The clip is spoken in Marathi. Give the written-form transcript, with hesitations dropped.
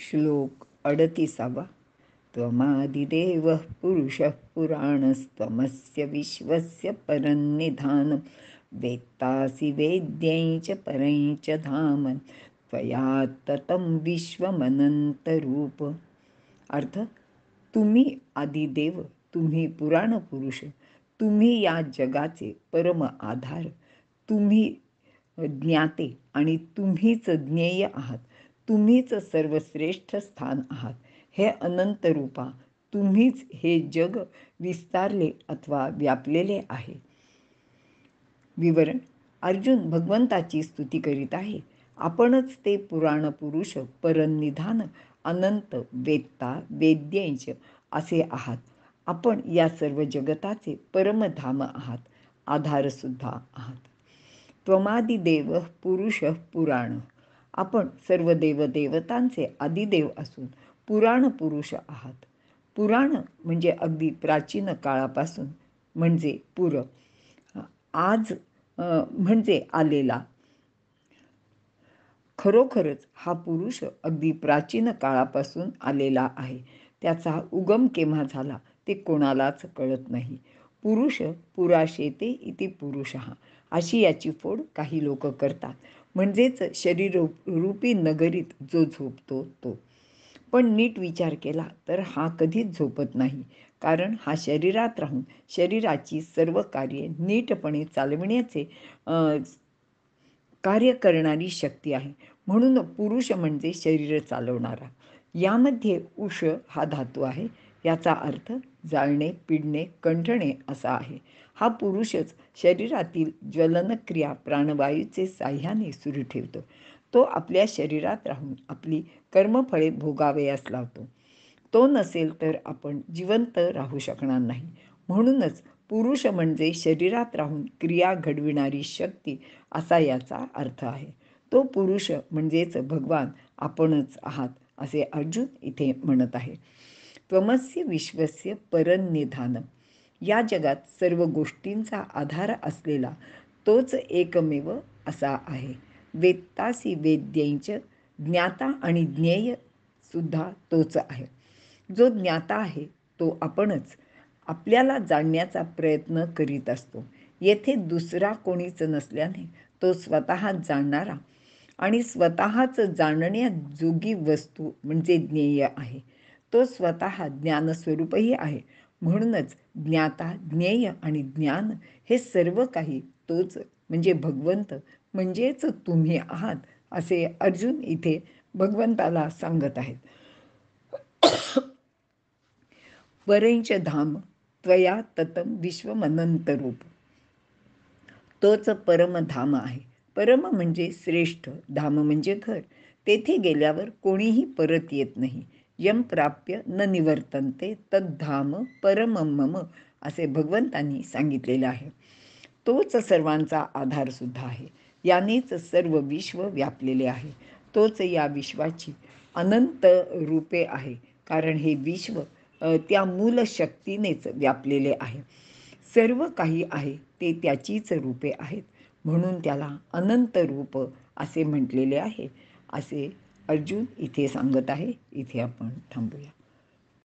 श्लोक 38. त्वमादिदेवः पुरुषः पुराणस्त्वमस्य विश्वस्य परन्निधानं वेत्तासि वेद्यं च परं च धाम त्वया ततं विश्वमनंतरूप. अर्थ: तुम्ही आदिदेव, तुम्ही पुराण पुरुष, तुम्ही या जगाचे परम आधार, तुम्ही ज्ञाते आणि तुम्हीच ज्ञेय आहात, तुम्हीच सर्वश्रेष्ठ स्थान आहात. हे अनंत रूपा, तुम्हीच हे जग विस्तारले अथवा व्यापलेले आहे. विवरण: अर्जुन भगवंताची स्तुती करीत आहे. आपणच ते पुराण पुरुष, परनिधान, अनंत, वेत्ता, वेद्यंच असे आहात. आपण या सर्व जगताचे परमधाम आहात, आधारसुद्धा आहात. त्वमादिदेव पुरुष पुराण. आपण सर्व देवदेवतांचे आदिदेव असून पुराण पुरुष आहात. पुराण म्हणजे अगदी प्राचीन काळापासून, म्हणजे पूर्व, आज म्हणजे आलेला. खरोखरच हा पुरुष अगदी प्राचीन काळापासून आलेला आहे. त्याचा उगम केव्हा झाला ते कोणालाच कळत नाही. पुरुष पुराशेते इति पुरुषः अशी याची फोड काही लोक करतात, म्हणजेच शरीर रूपी नगरीत जो झोपतो तो. पण नीट विचार केला तर हा कधीच झोपत नाही, कारण हा शरीरात राहून शरीराची सर्व कार्ये नीटपणे चालविण्याचे कार्य करणारी शक्ती आहे. म्हणून पुरुष म्हणजे शरीर चालवणारा. यामध्ये उष हा धातू आहे. याचा अर्थ जाळणे, पिडणे, कंठणे असा आहे. हा पुरुषच शरीरातील ज्वलनक्रिया प्राणवायूचे साह्याने सुरू ठेवतो. तो आपल्या शरीरात राहून आपली कर्मफळे भोगावयास लावतो. तो नसेल तर आपण जिवंत राहू शकणार नाही. म्हणूनच पुरुष म्हणजे शरीरात राहून क्रिया घडविणारी शक्ती असा याचा अर्थ आहे. तो पुरुष म्हणजेच भगवान आपणच आहात असे अर्जुन इथे म्हणत आहे. त्वमस्य विश्वस्य परन्निधानम. या जगात सर्व गोष्टींचा आधार असलेला तोच एकमेव असा आहे. वेत्तासी वेद्यंच. ज्ञाता आणि ज्ञेय सुद्धा तोच आहे. जो ज्ञाता आहे तो आपणच. आपल्याला जाणण्याचा प्रयत्न करीत असतो. येथे दुसरा कोणीच नसल्याने तो स्वतः जाणणारा आणि स्वतःच जाणण्याजोगी वस्तू म्हणजे ज्ञेय आहे. तो स्वतः ज्ञानस्वरूपही आहे. म्हणूनच ज्ञाता, ज्ञेय आणि ज्ञान हे सर्व काही तोच म्हणजे भगवंत, म्हणजेच तुम्ही आहात असे अर्जुन इथे भगवंताला सांगत आहेत. परंच धाम त्वया ततं विश्वमनंतरूप. तोच परमधाम आहे. परम म्हणजे श्रेष्ठ, धाम म्हणजे घर. तेथे गेल्यावर कोणीही परत येत नाही. यम प्राप्य न निवर्तन्ते तद्धाम परमं मम असे भगवंतांनी सांगितलेले आहे. तोच सर्वांचा आधारसुद्धा आहे. यानेच सर्व विश्व व्यापलेले आहे. तोच या विश्वाची अनंत रूपे आहे, कारण हे विश्व त्या मूल शक्तीनेच व्यापलेले आहे. सर्व काही आहे ते त्याचीच रूपे आहेत, म्हणून त्याला अनंत रूप असे म्हटलेले आहे, असे अर्जुन इथे सांगत आहे. इथे आपण थांबूया.